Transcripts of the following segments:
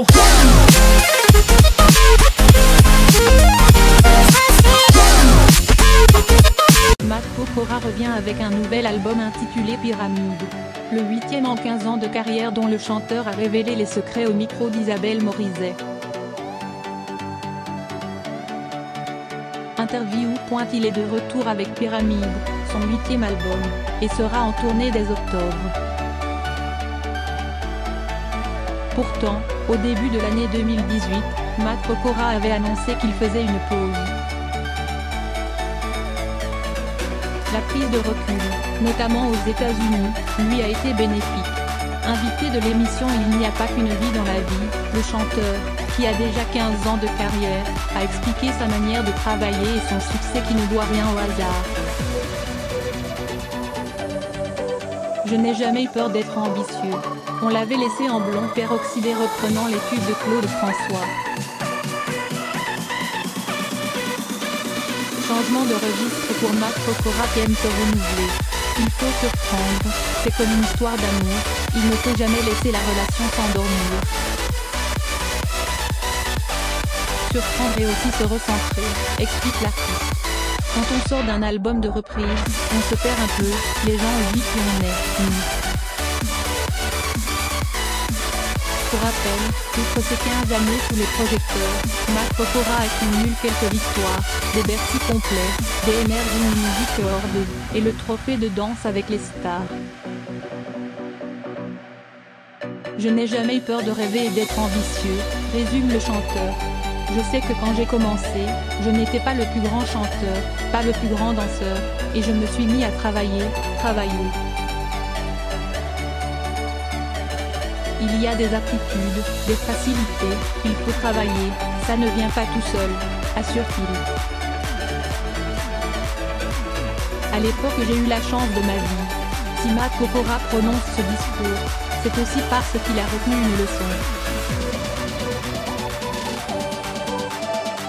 go. Matt Pokora revient avec un nouvel album intitulé Pyramide. Le 8e en 15 ans de carrière dont le chanteur a révélé les secrets au micro d'Isabelle Morizet. Interview. Il est de retour avec Pyramide, son 8e album, et sera en tournée dès octobre. Pourtant, au début de l'année 2018, Matt Pokora avait annoncé qu'il faisait une pause. La prise de recul, notamment aux États-Unis, lui a été bénéfique. Invité de l'émission Il n'y a pas qu'une vie dans la vie, le chanteur, qui a déjà 15 ans de carrière, a expliqué sa manière de travailler et son succès qui ne doit rien au hasard. Je n'ai jamais eu peur d'être ambitieux. On l'avait laissé en blond peroxydé reprenant les tubes de Claude François. Changement de registre pour Matt Pokora qui aime se renouveler. Il faut surprendre, c'est comme une histoire d'amour, il ne faut jamais laisser la relation s'endormir. Surprendre et aussi se recentrer, explique l'artiste. Quand on sort d'un album de reprise, on se perd un peu, les gens oublient qui on est. Pour rappel, outre ses 15 années sous les projecteurs, Matt Pokora accumule quelques victoires, des Bercy complets, des Energy Music Awards, et le trophée de danse avec les stars. Je n'ai jamais eu peur de rêver et d'être ambitieux, résume le chanteur. Je sais que quand j'ai commencé, je n'étais pas le plus grand chanteur, pas le plus grand danseur, et je me suis mis à travailler. Il y a des aptitudes, des facilités, il faut travailler, ça ne vient pas tout seul, assure-t-il. À l'époque j'ai eu la chance de ma vie. Si Matt Pokora prononce ce discours, c'est aussi parce qu'il a retenu une leçon.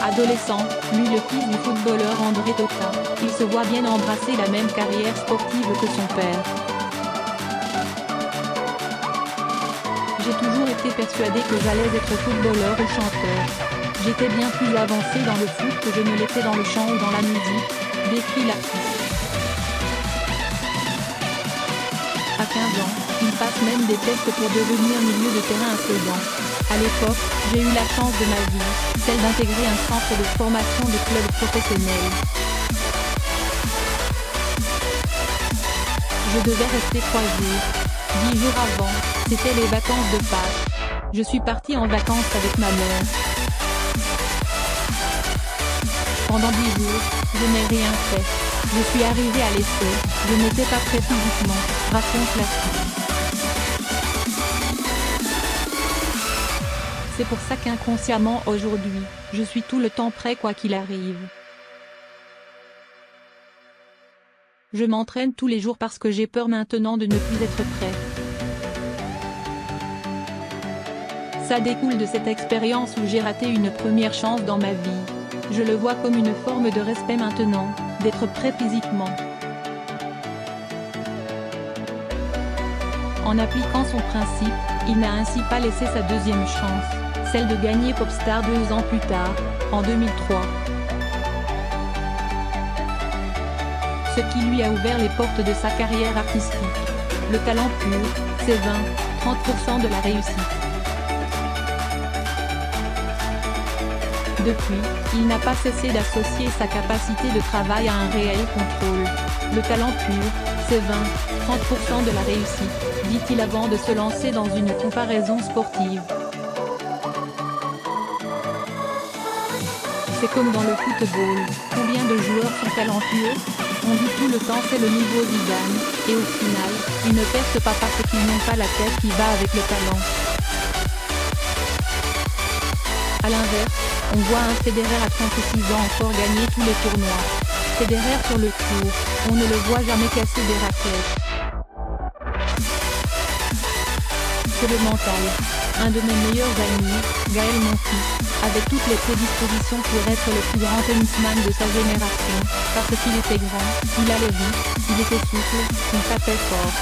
Adolescent, lui le fils du footballeur André Totin, il se voit bien embrasser la même carrière sportive que son père. J'ai toujours été persuadé que j'allais être footballeur ou chanteur. J'étais bien plus avancé dans le foot que je ne l'étais dans le chant ou dans la musique, décrit l'artiste. À 15 ans, il passe même des tests pour devenir milieu de terrain à Sedan. À l'époque, j'ai eu la chance de ma vie, celle d'intégrer un centre de formation de clubs professionnels. Je devais rester 3 jours. 10 jours avant, c'était les vacances de Pâques. Je suis parti en vacances avec ma mère. Pendant 10 jours, je n'ai rien fait. Je suis arrivé à l'essai, je n'étais pas prêt physiquement, raconte l'artiste. C'est pour ça qu'inconsciemment aujourd'hui, je suis tout le temps prêt quoi qu'il arrive. Je m'entraîne tous les jours parce que j'ai peur maintenant de ne plus être prêt. Ça découle de cette expérience où j'ai raté une première chance dans ma vie. Je le vois comme une forme de respect maintenant, d'être prêt physiquement. En appliquant son principe, il n'a ainsi pas laissé sa deuxième chance, celle de gagner Popstar 2 ans plus tard, en 2003. Ce qui lui a ouvert les portes de sa carrière artistique. Le talent pur, c'est 20-30% de la réussite. Depuis, il n'a pas cessé d'associer sa capacité de travail à un réel contrôle. Le talent pur, c'est 20-30% de la réussite, dit-il avant de se lancer dans une comparaison sportive. C'est comme dans le football, combien de joueurs sont talentueux? On dit tout le temps c'est le niveau Zidane, et au final, ils ne percent pas parce qu'ils n'ont pas la tête qui va avec le talent. A l'inverse, on voit un Federer à 36 ans encore gagner tous les tournois. Federer sur le court, on ne le voit jamais casser des raquettes. C'est le mental. Un de mes meilleurs amis, Gaël Monfils, avait toutes les prédispositions pour être le plus grand tennisman de sa génération, parce qu'il était grand, il allait vite, il était souple, il tapait fort.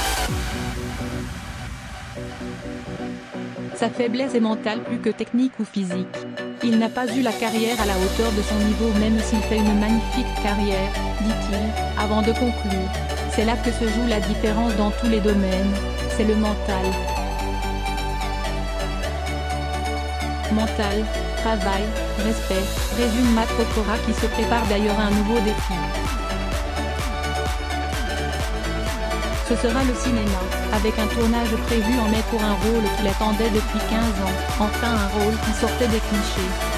Sa faiblesse est mentale plus que technique ou physique. Il n'a pas eu la carrière à la hauteur de son niveau même s'il fait une magnifique carrière, dit-il, avant de conclure. C'est là que se joue la différence dans tous les domaines, c'est le mental. Mental, travail, respect, résume Matt Pokora qui se prépare d'ailleurs à un nouveau défi. Ce sera le cinéma, avec un tournage prévu en mai pour un rôle qu'il attendait depuis 15 ans, enfin un rôle qui sortait des clichés.